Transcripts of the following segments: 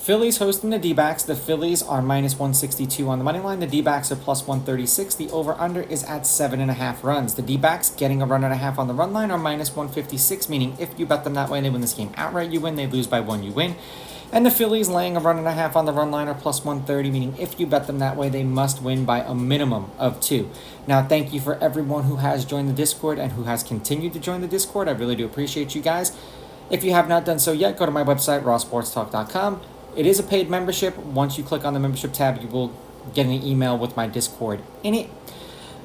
Phillies hosting the D-backs. The Phillies are minus 162 on the money line. The D-backs are plus 136. The over-under is at 7.5 runs. The D-backs getting a run and a half on the run line are minus 156, meaning if you bet them that way, they win this game outright, you win. They lose by 1, you win. And the Phillies laying a run and a half on the run line are plus 130, meaning if you bet them that way, they must win by a minimum of 2. Now, thank you for everyone who has joined the Discord and who has continued to join the Discord. I really do appreciate you guys. If you have not done so yet, go to my website, rawsportstalk.com. It is a paid membership. Once you click on the membership tab, you will get an email with my Discord in it.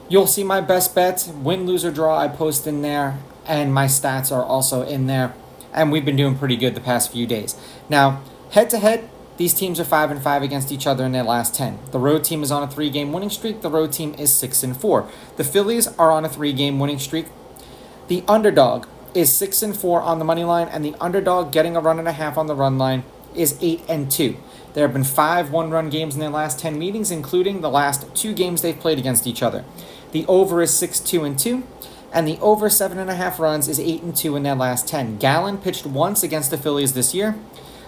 You'll see my best bets, win, lose, or draw. I post in there, and my stats are also in there. And we've been doing pretty good the past few days. Now, head-to-head, these teams are 5-5 against each other in their last 10. The road team is on a 3-game winning streak. The road team is 6-4. The Phillies are on a 3-game winning streak. The underdog is 6-4 on the money line, and the underdog getting a run and a half on the run line is 8-2. There have been 5 one-run games in their last 10 meetings, including the last 2 games they've played against each other. The over is 6-2, and the over 7.5 runs is 8-2 in their last 10. Gallen pitched once against the Phillies this year.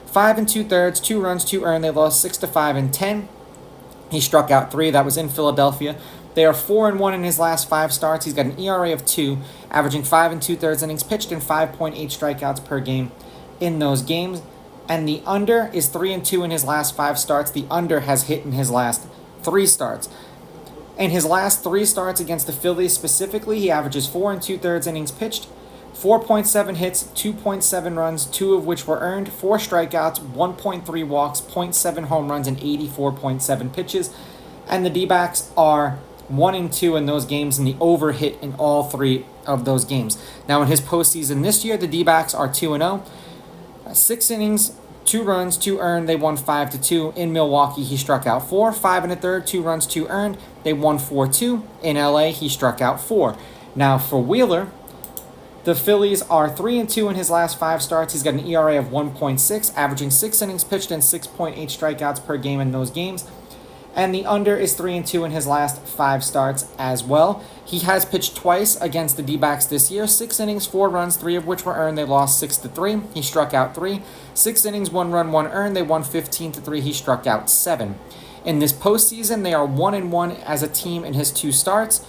5 2/3, 2 runs, 2 earned. They lost 6-5 in 10. He struck out 3. That was in Philadelphia. They are 4-1 in his last 5 starts. He's got an ERA of 2, averaging 5 2/3 innings pitched and 5.8 strikeouts per game in those games. And the under is 3-2 in his last 5 starts. The under has hit in his last 3 starts. In his last 3 starts against the Phillies specifically, he averages 4 2/3 innings pitched, 4.7 hits, 2.7 runs, 2 of which were earned, 4 strikeouts, 1.3 walks, 0.7 home runs, and 84.7 pitches. And the D-backs are 1-2 in those games, and the over hit in all 3 of those games. Now, in his postseason this year, the D-backs are 2-0. 6 innings, 2 runs, 2 earned. They won 5-2. In Milwaukee, he struck out 4, 5 1/3, 2 runs, 2 earned. They won 4-2. In LA, he struck out 4. Now, for Wheeler, the Phillies are 3-2 in his last 5 starts. He's got an ERA of 1.6, averaging 6 innings pitched and 6.8 strikeouts per game in those games. And the under is 3-2 in his last 5 starts as well. He has pitched twice against the D-backs this year. 6 innings, 4 runs, 3 of which were earned. They lost 6-3. He struck out 3. 6 innings, 1 run, 1 earned. They won 15-3. He struck out 7. In this postseason, they are 1-1 as a team in his 2 starts.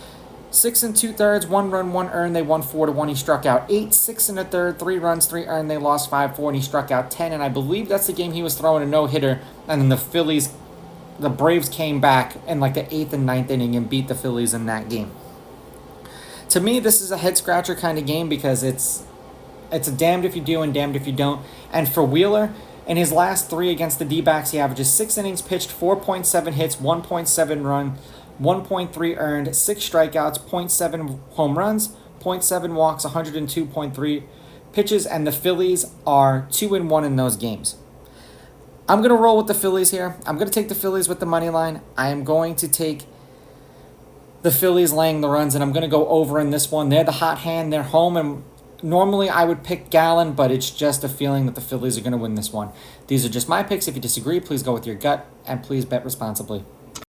6 2/3, 1 run, 1 earned. They won 4-1. He struck out 8. 6 1/3, 3 runs, 3 earned. They lost 5-4, and he struck out 10. And I believe that's the game he was throwing a no-hitter, and then the Braves came back in like the 8th and 9th inning and beat the Phillies in that game. To me, this is a head-scratcher kind of game because it's a damned if you do and damned if you don't. And for Wheeler, in his last 3 against the D-backs, he averages 6 innings pitched, 4.7 hits, 1.7 run, 1.3 earned, 6 strikeouts, 0.7 home runs, 0.7 walks, 102.3 pitches, and the Phillies are 2-1 in those games. I'm going to roll with the Phillies here. I'm going to take the Phillies with the money line. I am going to take the Phillies laying the runs, and I'm going to go over in this one. They're the hot hand. They're home, and normally I would pick Gallen, but it's just a feeling that the Phillies are going to win this one. These are just my picks. If you disagree, please go with your gut, and please bet responsibly.